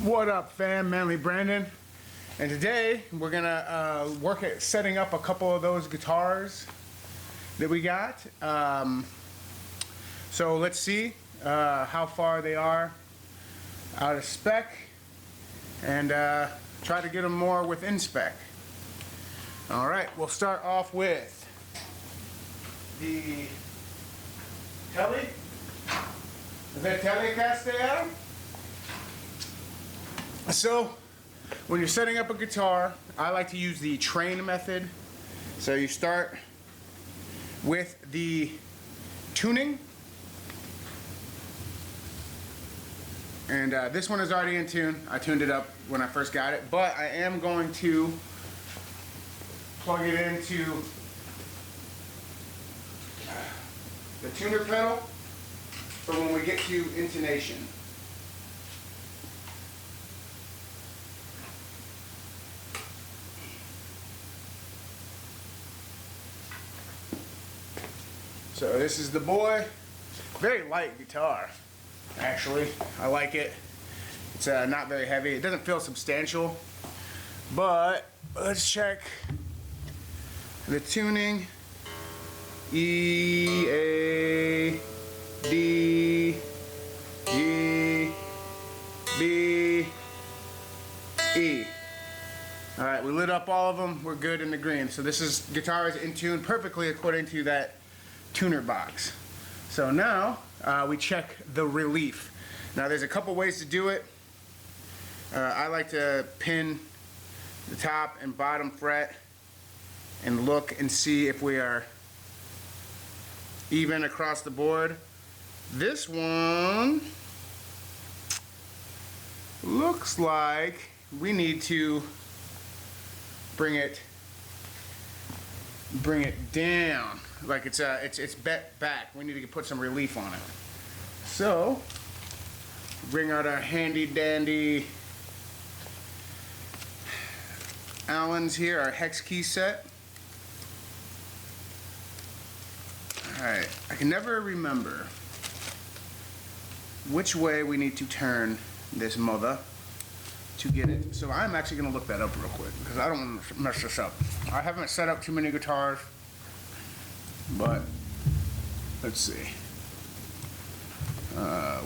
What up, fam? Manly Brandon, and today we're gonna work at setting up a couple of those guitars that we got. So let's see how far they are out of spec, and try to get them more within spec. All right, we'll start off with the Tele. Is that Telecaster? So, when you're setting up a guitar, I like to use the train method. So you start with the tuning. And this one is already in tune. I tuned it up when I first got it, but I am going to plug it into the tuner pedal for when we get to intonation. So this is the boy. Very light guitar, actually. I like it. It's not very heavy. It doesn't feel substantial, but let's check the tuning. E, A, D, G, B, E. All right, we lit up all of them. We're good in the green. So this guitar is in tune perfectly according to that tuner box. So now we check the relief. Now there's a couple ways to do it. I like to pin the top and bottom fret and look and see if we are even across the board. This one looks like we need to bring it down, like it's bent back. We need to put some relief on it. So bring out our handy dandy Allens here, our hex key set. Alright, I can never remember which way we need to turn this mother to get it. So I'm actually going to look that up real quick because I don't want to mess this up. I haven't set up too many guitars, but let's see.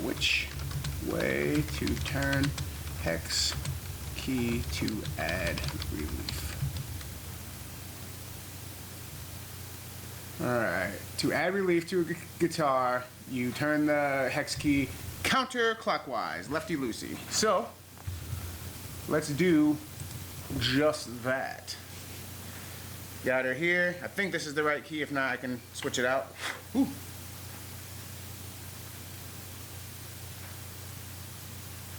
Which way to turn hex key to add relief. Alright, to add relief to a guitar, you turn the hex key counterclockwise, lefty-loosey. So, let's do just that. Got her here. I think this is the right key. If not, I can switch it out. Ooh.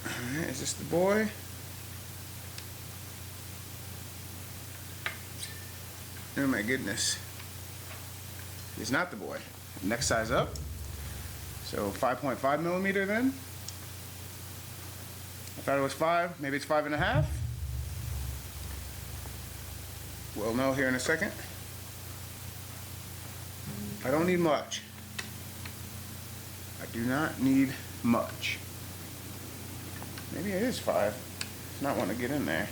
Alright, is this the boy? Oh my goodness. He's not the boy. Next size up. So 5.5 millimeter then. I thought it was 5. Maybe it's 5.5. We'll know here in a second. I don't need much. I do not need much. Maybe it is 5. It's not wanting to get in there.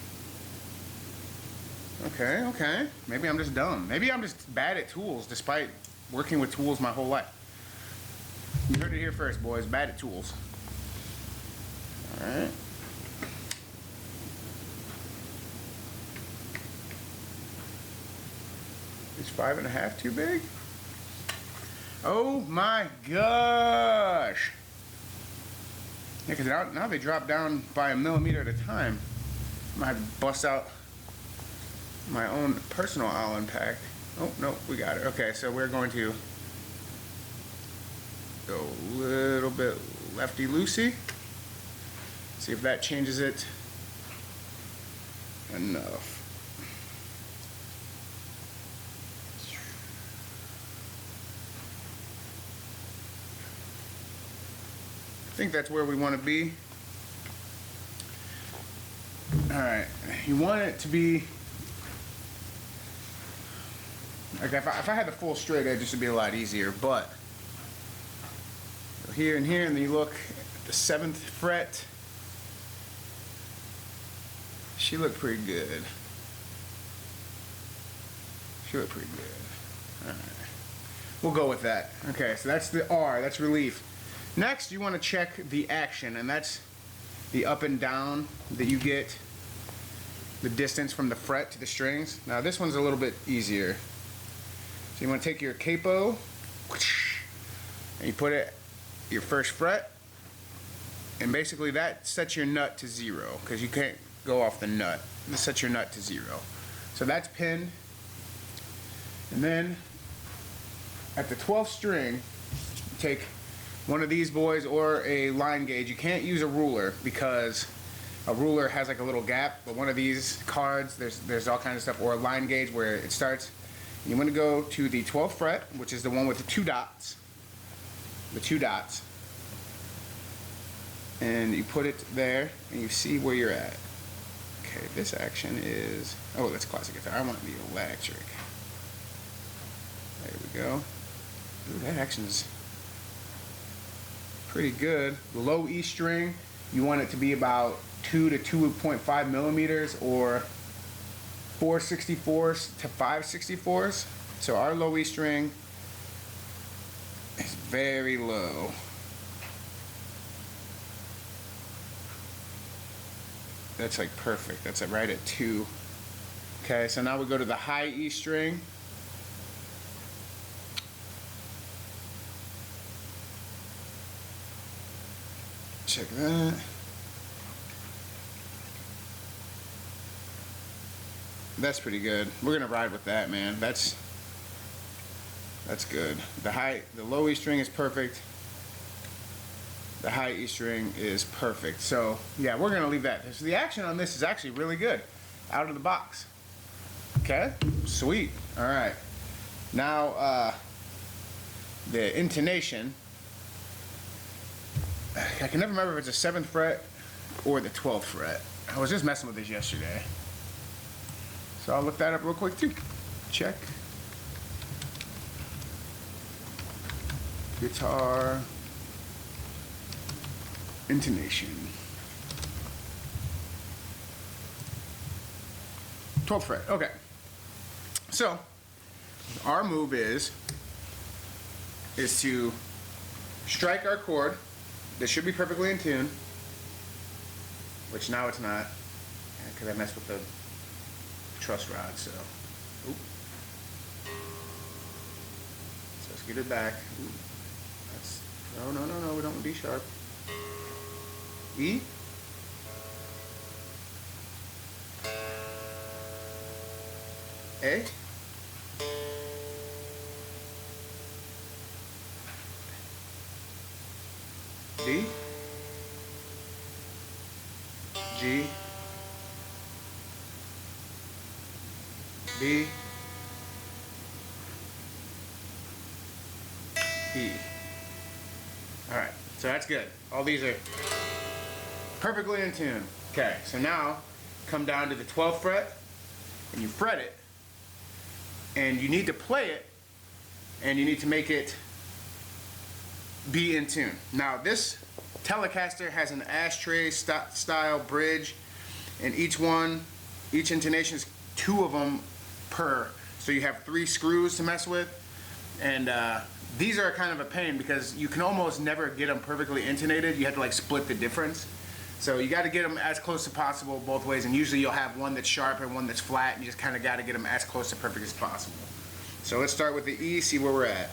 Okay. Maybe I'm just dumb. Maybe I'm just bad at tools despite working with tools my whole life. You heard it here first, boys. Bad at tools. Alright. Is 5.5 too big? Oh my gosh! Yeah, because now they drop down by a millimeter at a time. I might have to bust out my own personal Allen pack. Oh, no, we got it. Okay, so we're going to go a little bit lefty-loosey. See if that changes it enough. I think that's where we want to be. Alright, you want it to be like if I had the full straight edge, this would be a lot easier, but here and here, and then you look at the 7th fret, She looked pretty good. She looked pretty good. All right. We'll go with that. Okay, so that's the R, that's relief. Next, you want to check the action, and that's the up and down that you get, the distance from the fret to the strings. Now this one's a little bit easier. So you want to take your capo, and you put it your first fret, and basically that sets your nut to 0, because you can't go off the nut. This sets your nut to 0. So that's pinned. And then at the 12th string, take one of these boys or a line gauge. You can't use a ruler because a ruler has like a little gap, but one of these cards, there's all kinds of stuff, or a line gauge where it starts. And you want to go to the 12th fret, which is the one with the 2 dots. The 2 dots. And you put it there, and you see where you're at. Okay, this action is, oh, that's classic guitar. I want the electric. There we go. Ooh, that action's pretty good. The low E string, you want it to be about 2 to 2.5 millimeters, or 4/64 to 5/64. So our low E string is very low. That's like perfect. That's right at 2. Okay, so now we go to the high E string. Check that. That's pretty good. We're gonna ride with that, man. That's good. The low E string is perfect. The high E string is perfect. So yeah, we're gonna leave that. So the action on this is actually really good, out of the box. Okay, sweet. All right. Now the intonation. I can never remember if it's the 7th fret or the 12th fret. I was just messing with this yesterday. So I'll look that up real quick too. Check. Guitar intonation. 12th fret. Okay. So our move is to strike our chord. This should be perfectly in tune, which now it's not, because I messed with the truss rod. So, oop. So let's get it back. Ooh. That's, no, we don't want D sharp. E. A. D. G. B. E. Alright, so that's good. All these are perfectly in tune. Okay, so now come down to the 12th fret and you fret it, and you need to play it, and you need to make it be in tune. Now this Telecaster has an ashtray style bridge, and each intonation is 2 of them per. So you have 3 screws to mess with, and these are kind of a pain because you can almost never get them perfectly intonated. You have to like split the difference. So you got to get them as close as possible both ways, and usually you'll have one that's sharp and one that's flat, and you just kind of got to get them as close to perfect as possible. So let's start with the E, see where we're at.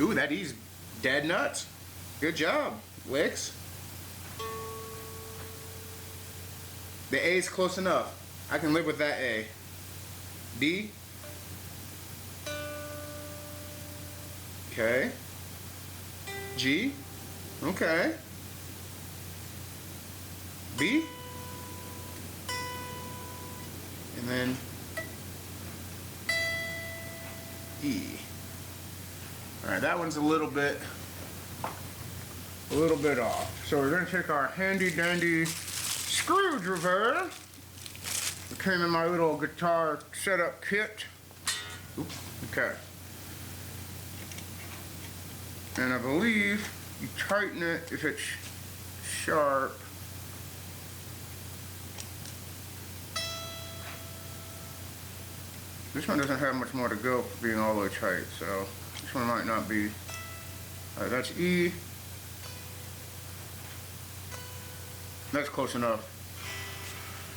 Ooh, that E's dead nuts. Good job, Licks. The A's close enough. I can live with that A. D. Okay. G. Okay. B. And then E. Alright, that one's a little bit off. So we're going to take our handy dandy screwdriver. It came in my little guitar setup kit. Oops, okay. And I believe you tighten it if it's sharp. This one doesn't have much more to go for being all the way tight, so this one might not be. Alright, that's E. That's close enough.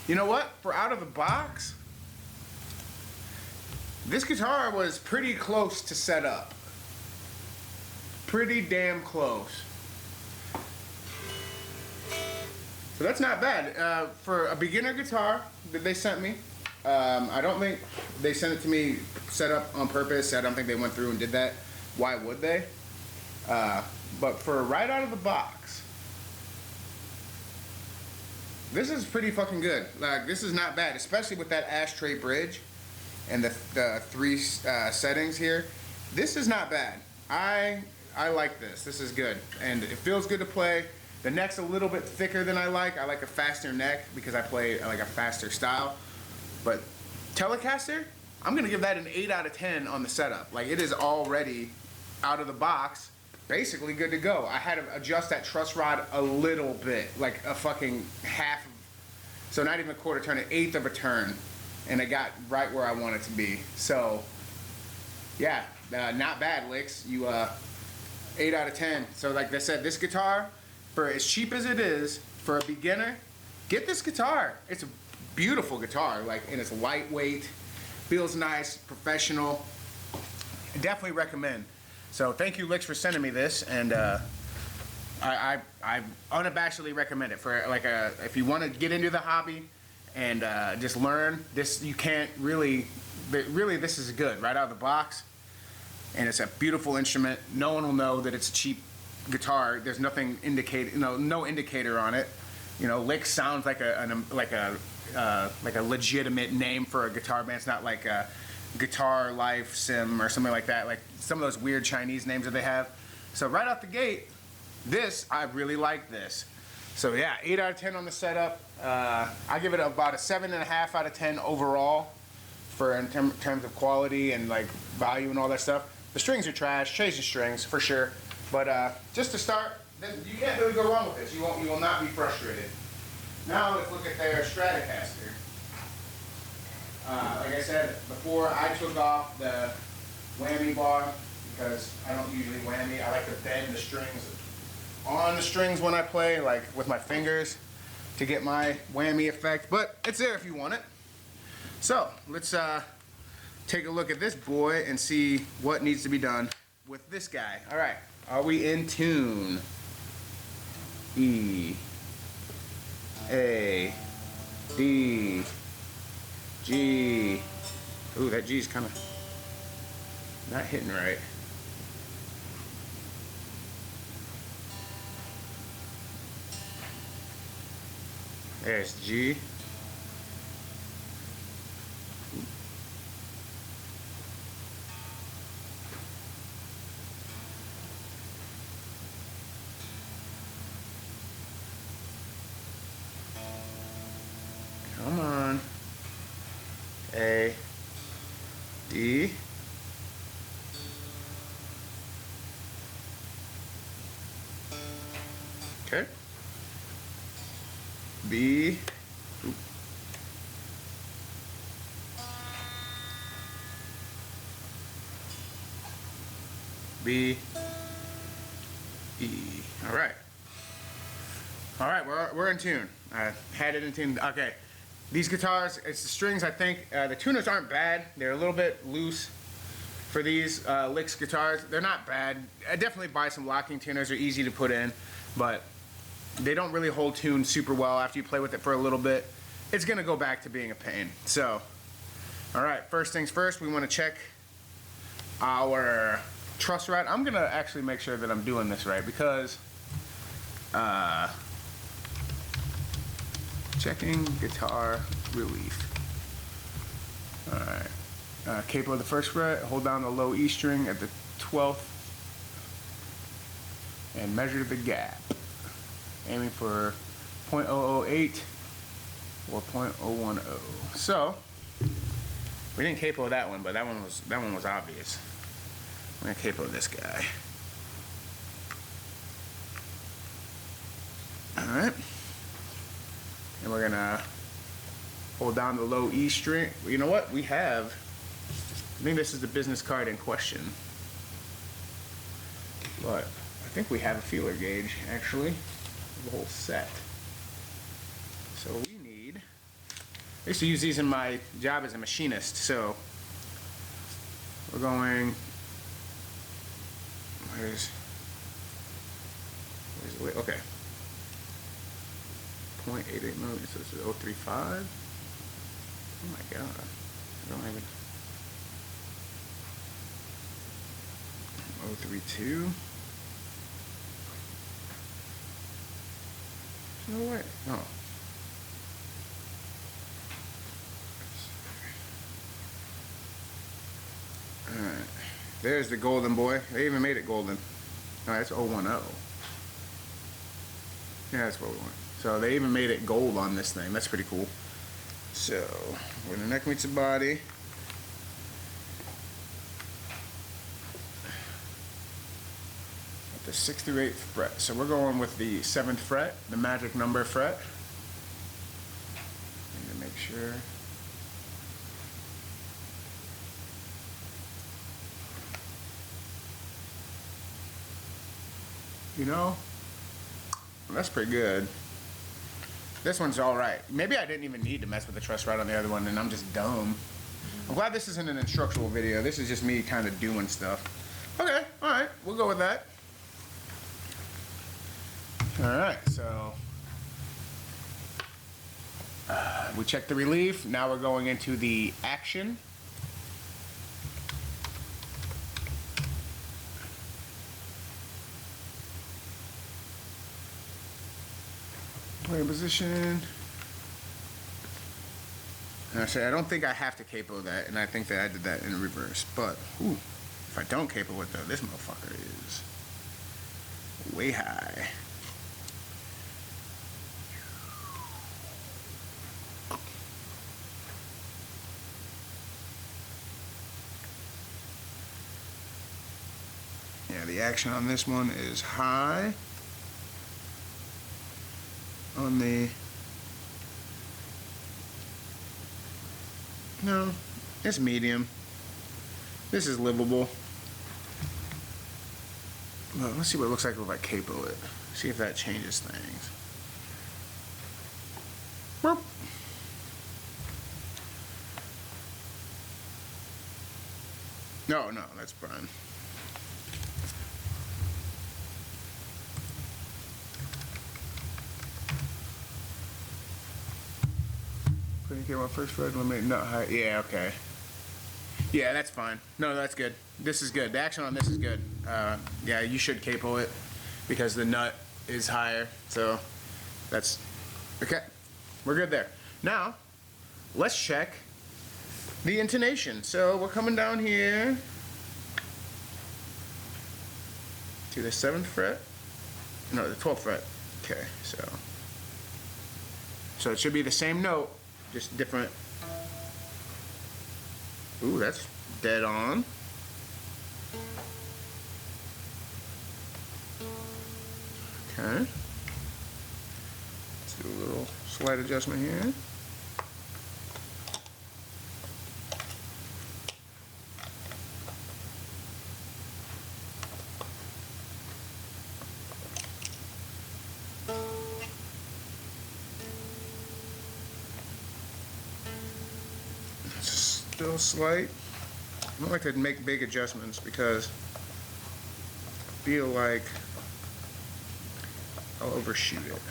You know what? For out of the box, this guitar was pretty close to set up. Pretty damn close. So that's not bad. For a beginner guitar that they sent me, I don't think they sent it to me set up on purpose. I don't think they went through and did that. Why would they? But for right out of the box, this is pretty fucking good. Like, this is not bad, especially with that ashtray bridge and the three settings here. This is not bad. I like this. This is good, and it feels good to play. The neck's a little bit thicker than I like. I like a faster neck because I play like a faster style. But Telecaster, I'm gonna give that an 8 out of 10 on the setup. Like, it is already out of the box, basically good to go. I had to adjust that truss rod a little bit, like a fucking half, so not even a quarter turn, an eighth of a turn, and it got right where I want it to be. So, yeah, not bad, Licks. You 8 out of 10. So like I said, this guitar, for as cheap as it is, for a beginner, get this guitar. It's a beautiful guitar, like, and it's lightweight, feels nice, professional. Definitely recommend. So thank you, Licks, for sending me this, and I unabashedly recommend it for like if you want to get into the hobby and just learn this. You can't really this is good right out of the box, and it's a beautiful instrument. No one will know that it's a cheap guitar. There's nothing no indicator on it. You know, Licks sounds like a legitimate name for a guitar band. It's not like a Guitar Life Sim or something like that, like some of those weird Chinese names that they have. So right out the gate, I really like this. So yeah, 8 out of 10 on the setup. I give it about a 7.5 out of 10 overall for in terms of quality and like value and all that stuff. The strings are trash, change the strings for sure. But just to start, you can't really go wrong with this. You will not be frustrated. Now let's look at their Stratocaster. Like I said before, I took off the whammy bar because I don't usually whammy. I like to bend the strings on the strings when I play, like with my fingers, to get my whammy effect. But it's there if you want it. So let's take a look at this boy and see what needs to be done with this guy. All right, are we in tune? E, A, D, G. Ooh, that G's kind of not hitting right. There's G. Come on. A, D, okay, B, B, E. All right, we're in tune. I had it in tune. Okay. These guitars, it's the strings, I think. The tuners aren't bad. They're a little bit loose for these Licks guitars. They're not bad. I definitely buy some locking tuners. They're easy to put in, but they don't really hold tune super well after you play with it for a little bit. It's going to go back to being a pain. So, all right, first things first, we want to check our truss rod. I'm going to actually make sure that I'm doing this right because checking guitar relief. Alright. Capo of the first fret, hold down the low E string at the 12th and measure the gap. Aiming for 0.008 or 0.010. So, we didn't capo that one, but that one was obvious. I'm gonna capo this guy. Alright. And we're gonna hold down the low E string. You know what? We have think this is the business card in question. But I think we have a feeler gauge, actually. The whole set. So we need... I used to use these in my job as a machinist, so... We're going... Where's the weight? Okay. 0.88 millimeters, so this is 035. Oh my god. I don't even... 032. No way. No. Alright. There's the golden boy. They even made it golden. Alright, it's 010. Yeah, that's what we want. So they even made it gold on this thing. That's pretty cool. So, when the neck meets the body, at the 6th through 8th fret. So we're going with the 7th fret, the magic number fret. Need to make sure. You know, that's pretty good. This one's alright. Maybe I didn't even need to mess with the truss rod on the other one and I'm just dumb. I'm glad this isn't an instructional video. This is just me kind of doing stuff. Okay, alright, we'll go with that. Alright, so we checked the relief. Now we're going into the action. Play position. And I say I don't think I have to capo that, and I think that I did that in reverse. But ooh, if I don't capo it though, this motherfucker is way high. Yeah, the action on this one is high. On the... No, it's medium. This is livable. Well, let's see what it looks like if I capo it. See if that changes things. Whoop. No, that's Brian. Couldn't get my first fret limit, not high. Yeah, okay. Yeah, that's fine. No, that's good. This is good. The action on this is good. Yeah, you should capo it because the nut is higher. So that's okay. We're good there. Now, let's check the intonation. So we're coming down here to the 7th fret. No, the 12th fret. Okay, so it should be the same note, just different. Ooh, that's dead on. Okay. Let's do a little slight adjustment here. Still slight. I don't like to make big adjustments because I feel like I'll overshoot it.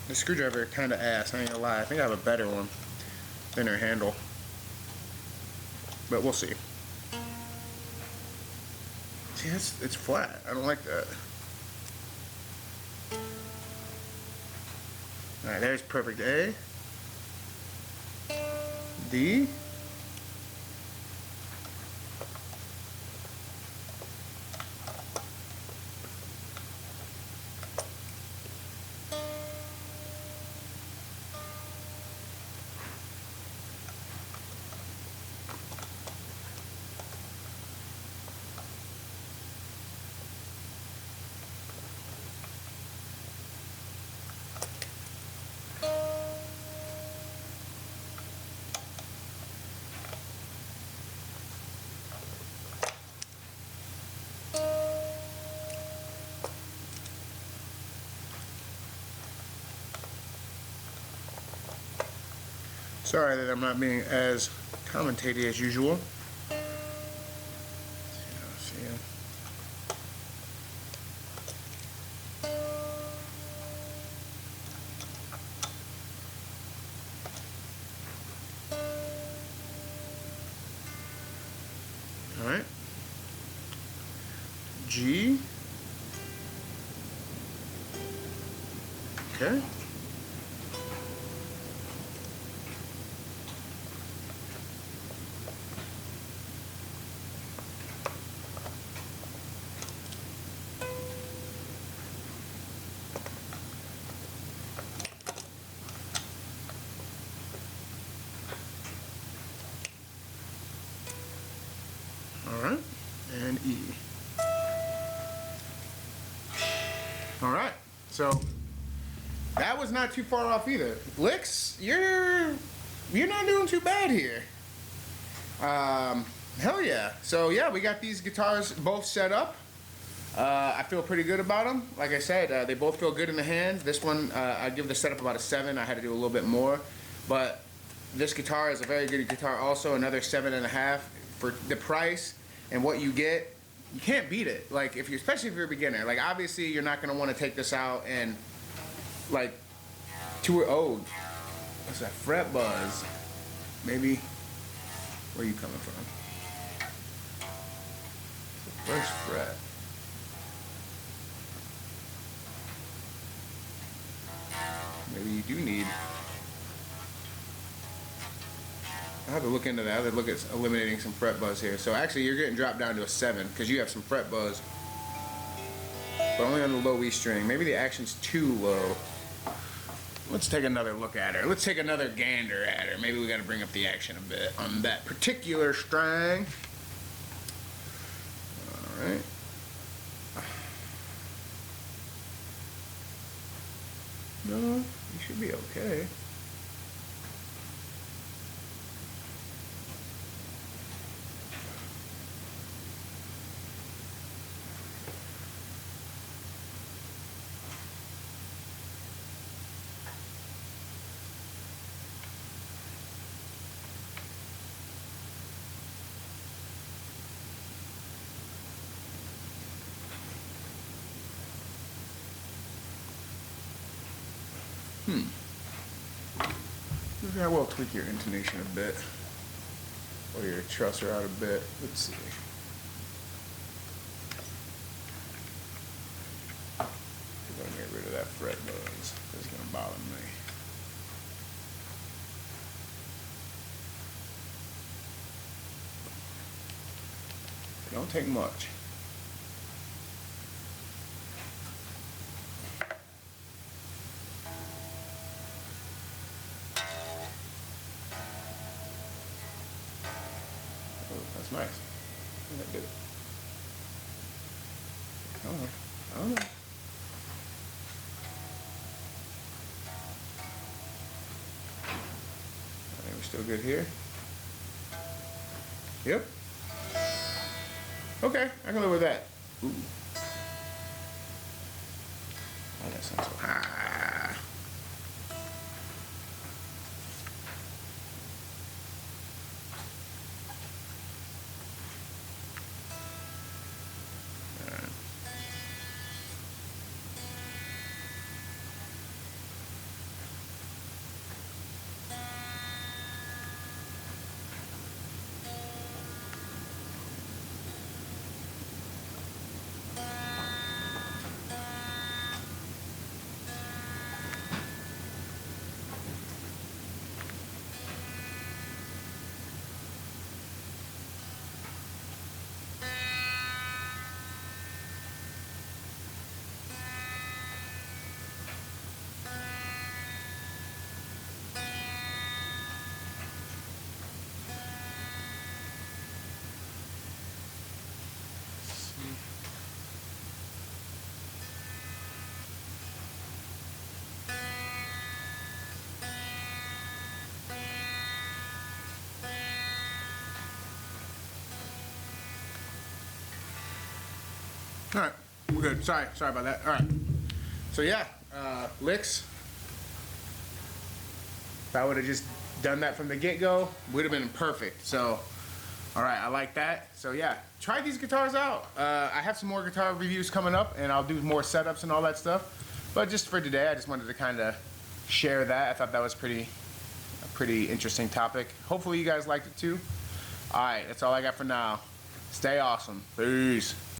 The screwdriver kind of ass, I ain't gonna lie. I think I have a better one, thinner handle, but we'll see. See, it's flat. I don't like that. All right, there's perfect A. D. Sorry that I'm not being as commentaty as usual. All right. G. Okay. All right. And E. All right. So that was not too far off either. Licks, you're not doing too bad here. Hell yeah. So yeah, we got these guitars both set up. I feel pretty good about them. Like I said, they both feel good in the hand. This one, I give the setup about a 7. I had to do a little bit more, but this guitar is a very good guitar. Also, another 7.5 for the price and what you get. You can't beat it. Like especially if you're a beginner. Like obviously, you're not gonna want to take this out and like tour. Oh, what's that? Fret buzz. Maybe. Where are you coming from? The first fret. Maybe you do need. I have to look into that. I have to look at eliminating some fret buzz here. So actually, you're getting dropped down to a 7 because you have some fret buzz, but only on the low E string. Maybe the action's too low. Let's take another look at her. Let's take another gander at her. Maybe we got to bring up the action a bit on that particular string. All right. No, you should be okay. I will tweak your intonation a bit, or your trusser out a bit. Let's see. I'm gonna get rid of that fret buzz. It's gonna bother me. It don't take much. That's nice. I think I did it. I don't know. I don't know. I think we're still good here. Yep. Okay, I can live with that. Ooh. Oh, that sounds so high. All right, we're good. Sorry about that. All right. So yeah, licks. If I would have just done that from the get-go, would have been perfect. So, all right, I like that. So yeah, try these guitars out. I have some more guitar reviews coming up, and I'll do more setups and all that stuff. But just for today, I just wanted to kind of share that. I thought that was a pretty interesting topic. Hopefully you guys liked it too. All right, that's all I got for now. Stay awesome. Peace.